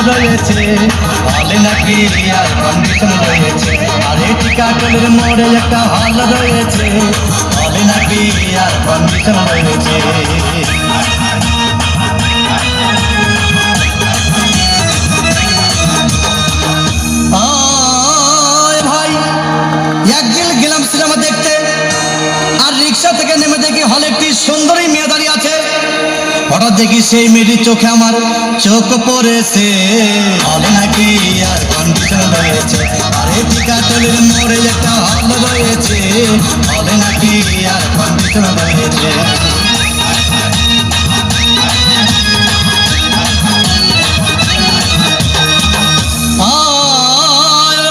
রয়েছে, বলে নাকি এয়ার কন্ডিশন রয়েছে। আরে টিকাটলের মোড়ে একটা হল রয়েছে, বলে নাকি এয়ার কন্ডিশন রয়েছে। ভাই একদিন গেলাম সিনেমা দেখতে, আর রিক্সা থেকে নেমে দেখি হলে একটি সুন্দরী মেয়ে দাঁড়িয়ে আছে। হঠাৎ দেখি সেই মেয়েটির চোখে আমার চোখ পড়েছে, বলে নাকি এয়ার কন্ডিশন রয়েছে। আরে টিকাটলের মোড়ে একটা হল রয়েছে, বলে নাকি এয়ার কন্ডিশন রয়েছে।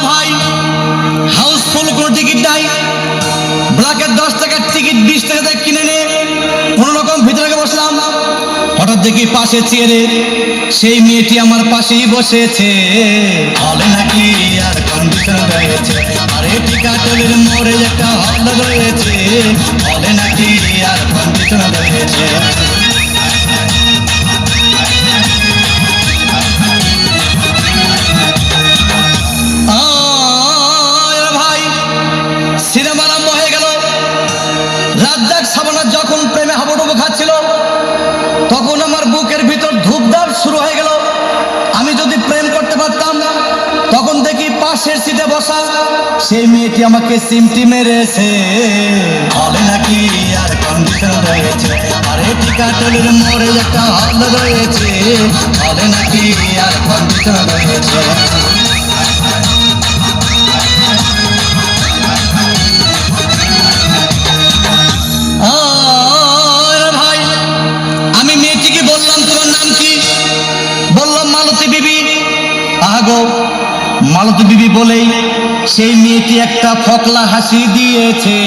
ভাই হাউসফুল কোনো টিকিট নাই, ব্ল্যাকের 10 টাকার টিকিট 20 টাকা দিয়ে কিনে নিয়ে কোনো রকম ভিতরে বসলাম। হঠাৎ দেখি পাশে চেয়ারে সেই মেয়েটি আমার পাশেই বসেছে, বলে নাকি এয়ার কন্ডিশন রয়েছে। আরে টিকাটলের মোড়ে একটা হল রয়েছে, বলে নাকি এয়ার কন্ডিশন রয়েছে। ভাই সিনেমা আরম্ভ হয়ে গেল। রাজ্জাক সাবানা যখন প্রেমে হাবুডুবু খাচ্ছিল, তখন আমার বুকের ভিতর ধূপধাপ শুরু হয়ে গেল। আমি যদি প্রেম করতে পারতাম, তখন দেখি পাশের সিটে বসা সেই মেয়েটি আমাকে সিমটি মেরেছে, বলে নাকি এয়ার কন্ডিশন রয়েছে। আরে টিকাটলের মোড়ে একটা হল রয়েছে, বলে নাকি এয়ার কন্ডিশন রয়েছে। ভাই আমি মেয়েটিকে বললাম তোমার নাম কি? বললাম মালতী বিবি। আগো মালতী বিবি বলেই সেই মেয়েটি একটা ফকলা হাসি দিয়েছে,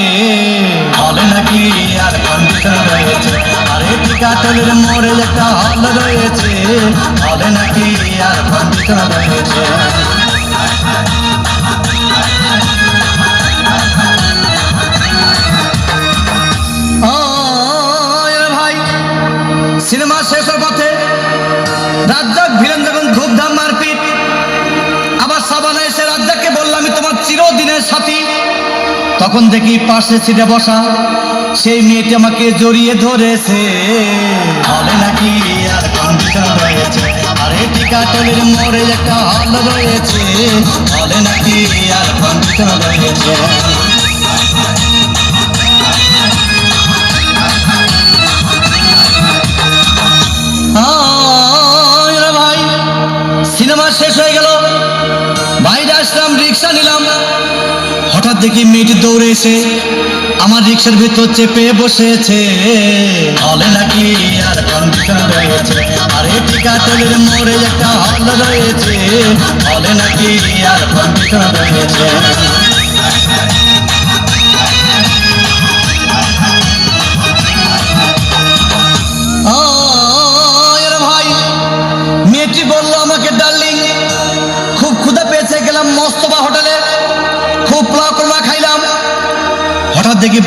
বলে নাকি এয়ার কন্ডিশন রয়েছে। আরে টিকাটলের মোড়ে একটা হল রয়েছে, বলে নাকি এয়ার কন্ডিশন রয়েছে। ভাই সিনেমা শেষের পথে রাজ্জাক ভিলেন যখন ধূপধাম মারপিট, আবার সাবানা এসে রাজ্জাককে বললাম আমি তোমার চিরদিনের সাথী। তখন দেখি পাশে সিটে বসা সেই মেয়েটি আমাকে জড়িয়ে ধরেছে, বলে নাকি এয়ার কন্ডিশন রয়েছে। আরে টিকাটলের মোড়ে একটা হল রয়েছে, বলে নাকি এয়ার কন্ডিশন রয়েছে। ভাই সিনেমা শেষ হয়ে গেল, বাইরে আসলাম, রিক্সা নিলাম। হঠাৎ দেখি মেয়েটি দৌড়ে এসে আমার রিক্সার ভিতর চেপে বসেছে, বলে নাকি এয়ার কন্ডিশন রয়েছে। আরে টিকাটলের মোড়ে একটা হল রয়েছে, বলে নাকি এয়ার কন্ডিশন রয়েছে। ভাই মেয়েটি বলল আমাকে ডার্লিং, খুব ক্ষুধা পেয়েছে, গেলাম মস্তবা হোটেলে, খুব পোলাও কোরমা খাইলাম। হঠাৎ দেখি